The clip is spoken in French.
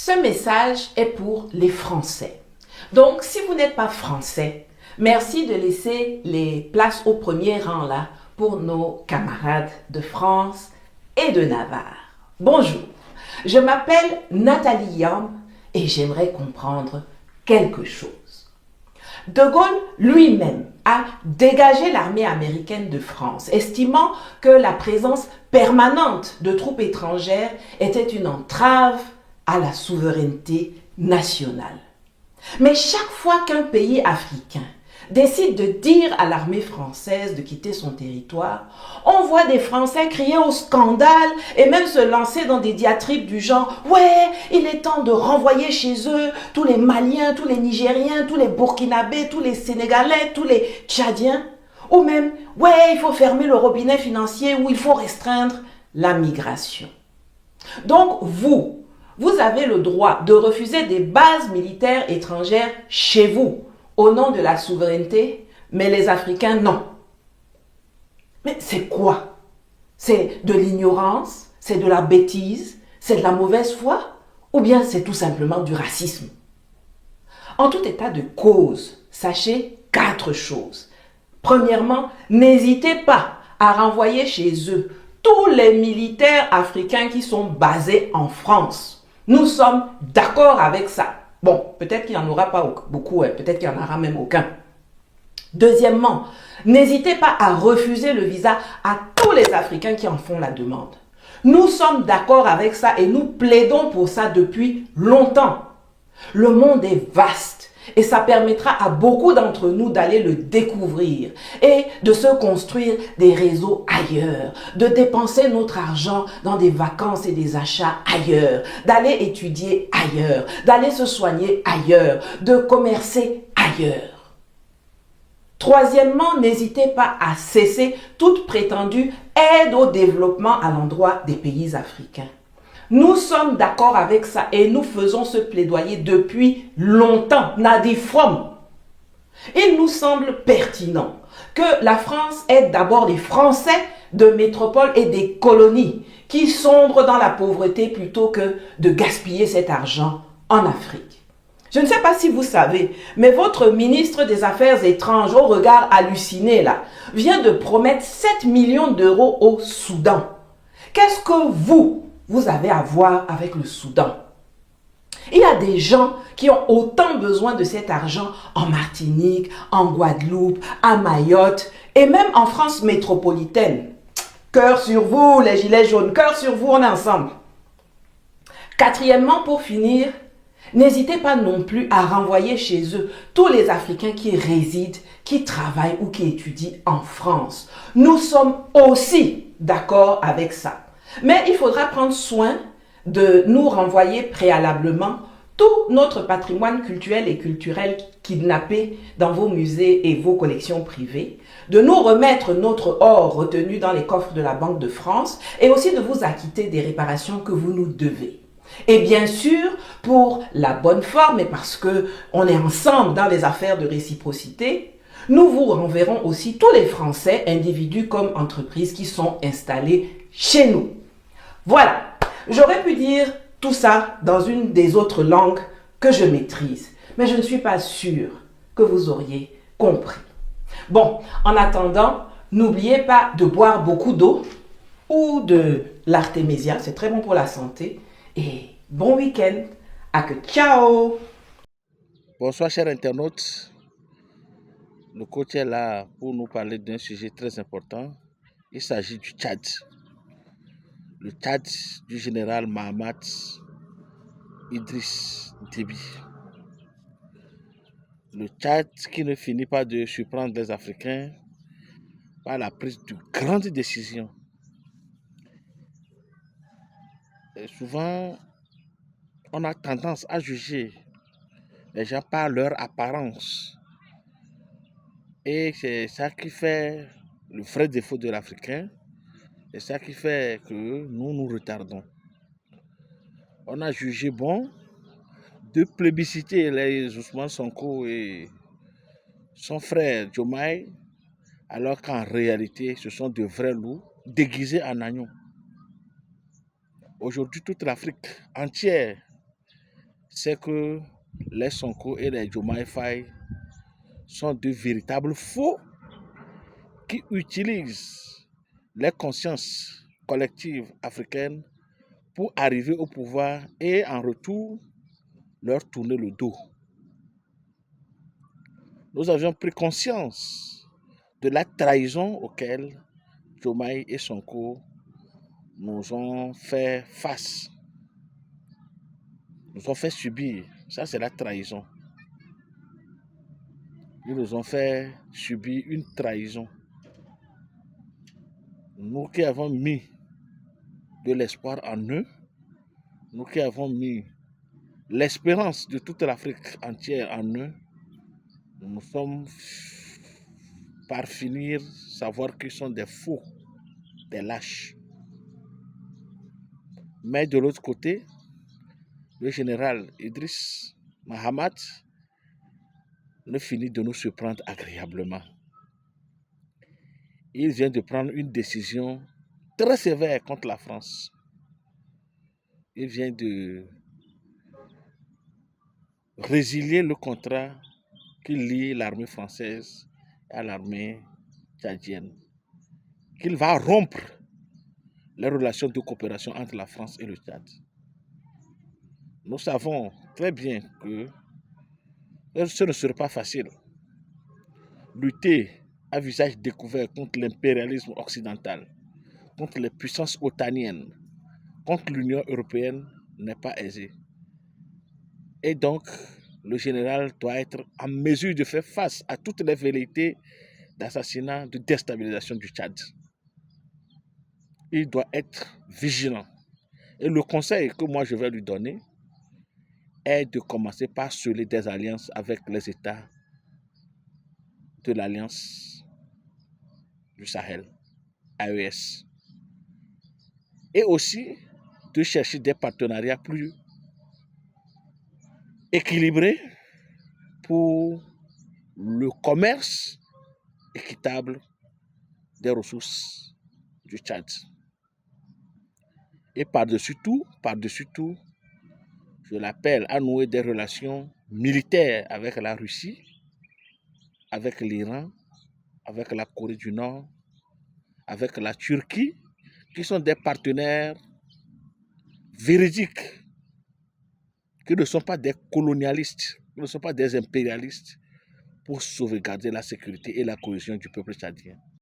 Ce message est pour les Français. Donc, si vous n'êtes pas français, merci de laisser les places au premier rang là pour nos camarades de France et de Navarre. Bonjour, je m'appelle Nathalie Yam et j'aimerais comprendre quelque chose. De Gaulle lui-même a dégagé l'armée américaine de France, estimant que la présence permanente de troupes étrangères était une entrave à la souveraineté nationale. Mais chaque fois qu'un pays africain décide de dire à l'armée française de quitter son territoire, on voit des Français crier au scandale et même se lancer dans des diatribes du genre « Ouais, il est temps de renvoyer chez eux tous les Maliens, tous les Nigériens, tous les Burkinabés, tous les Sénégalais, tous les Tchadiens. » Ou même « Ouais, il faut fermer le robinet financier ou il faut restreindre la migration. » Donc vous avez le droit de refuser des bases militaires étrangères chez vous au nom de la souveraineté, mais les Africains, non. Mais c'est quoi? C'est de l'ignorance? C'est de la bêtise? C'est de la mauvaise foi? Ou bien c'est tout simplement du racisme? En tout état de cause, sachez 4 choses. Premièrement, n'hésitez pas à renvoyer chez eux tous les militaires africains qui sont basés en France. Nous sommes d'accord avec ça. Bon, peut-être qu'il n'y en aura pas beaucoup, peut-être qu'il n'y en aura même aucun. Deuxièmement, n'hésitez pas à refuser le visa à tous les Africains qui en font la demande. Nous sommes d'accord avec ça et nous plaidons pour ça depuis longtemps. Le monde est vaste et ça permettra à beaucoup d'entre nous d'aller le découvrir et de se construire des réseaux ailleurs, de dépenser notre argent dans des vacances et des achats ailleurs, d'aller étudier ailleurs, d'aller se soigner ailleurs, de commercer ailleurs. Troisièmement, n'hésitez pas à cesser toute prétendue aide au développement à l'endroit des pays africains. Nous sommes d'accord avec ça et nous faisons ce plaidoyer depuis longtemps. Nadi From. Il nous semble pertinent que la France aide d'abord les Français de métropole et des colonies qui sombrent dans la pauvreté plutôt que de gaspiller cet argent en Afrique. Je ne sais pas si vous savez, mais votre ministre des Affaires étrangères, au regard halluciné là, vient de promettre 7 millions d'euros au Soudan. Qu'est-ce que vous avez à voir avec le Soudan? Il y a des gens qui ont autant besoin de cet argent en Martinique, en Guadeloupe, à Mayotte et même en France métropolitaine. Cœur sur vous, les gilets jaunes, cœur sur vous, on est ensemble. Quatrièmement, pour finir, n'hésitez pas non plus à renvoyer chez eux tous les Africains qui résident, qui travaillent ou qui étudient en France. Nous sommes aussi d'accord avec ça. Mais il faudra prendre soin de nous renvoyer préalablement tout notre patrimoine culturel et culturel kidnappé dans vos musées et vos collections privées, de nous remettre notre or retenu dans les coffres de la Banque de France et aussi de vous acquitter des réparations que vous nous devez. Et bien sûr, pour la bonne forme et parce qu'on est ensemble dans les affaires de réciprocité, nous vous renverrons aussi tous les Français, individus comme entreprises qui sont installés chez nous. Voilà, j'aurais pu dire tout ça dans une des autres langues que je maîtrise, mais je ne suis pas sûre que vous auriez compris. Bon, en attendant, n'oubliez pas de boire beaucoup d'eau ou de l'artémisia, c'est très bon pour la santé. Et bon week-end, à que ciao! Bonsoir chers internautes, le coach est là pour nous parler d'un sujet très important. Il s'agit du Tchad. Le Tchad du général Mahamat Idriss Déby. Le Tchad qui ne finit pas de surprendre les Africains par la prise de grandes décisions. Et souvent, on a tendance à juger les gens par leur apparence. Et c'est ça qui fait le vrai défaut de l'Africain. C'est ça qui fait que nous nous retardons. On a jugé bon de plébisciter les Ousmane Sonko et son frère Diomaye, alors qu'en réalité, ce sont de vrais loups déguisés en agneaux. Aujourd'hui, toute l'Afrique entière c'est que les Sonko et les Diomaye Faye sont de véritables faux qui utilisent les consciences collectives africaines pour arriver au pouvoir et en retour leur tourner le dos. Nous avions pris conscience de la trahison auquel Diomaye et Sonko nous ont fait face, nous ont fait subir. Ça, c'est la trahison. Ils nous ont fait subir une trahison. Nous qui avons mis de l'espoir en eux, nous qui avons mis l'espérance de toute l'Afrique entière en eux, nous sommes par finir savoir qu'ils sont des fous, des lâches. Mais de l'autre côté, le général Idriss Mahamat ne finit de nous surprendre agréablement. Il vient de prendre une décision très sévère contre la France. Il vient de résilier le contrat qui lie l'armée française à l'armée tchadienne. Qu'il va rompre les relations de coopération entre la France et le Tchad. Nous savons très bien que ce ne serait pas facile. Lutter à visage découvert contre l'impérialisme occidental, contre les puissances otaniennes, contre l'Union européenne n'est pas aisé. Et donc, le général doit être en mesure de faire face à toutes les velléités d'assassinat, de déstabilisation du Tchad. Il doit être vigilant. Et le conseil que moi je vais lui donner est de commencer par sceller des alliances avec les États de l'Alliance du Sahel, AES. Et aussi de chercher des partenariats plus équilibrés pour le commerce équitable des ressources du Tchad. Et par-dessus tout, je l'appelle à nouer des relations militaires avec la Russie, avec l'Iran, avec la Corée du Nord, avec la Turquie, qui sont des partenaires véridiques, qui ne sont pas des colonialistes, qui ne sont pas des impérialistes, pour sauvegarder la sécurité et la cohésion du peuple tchadien.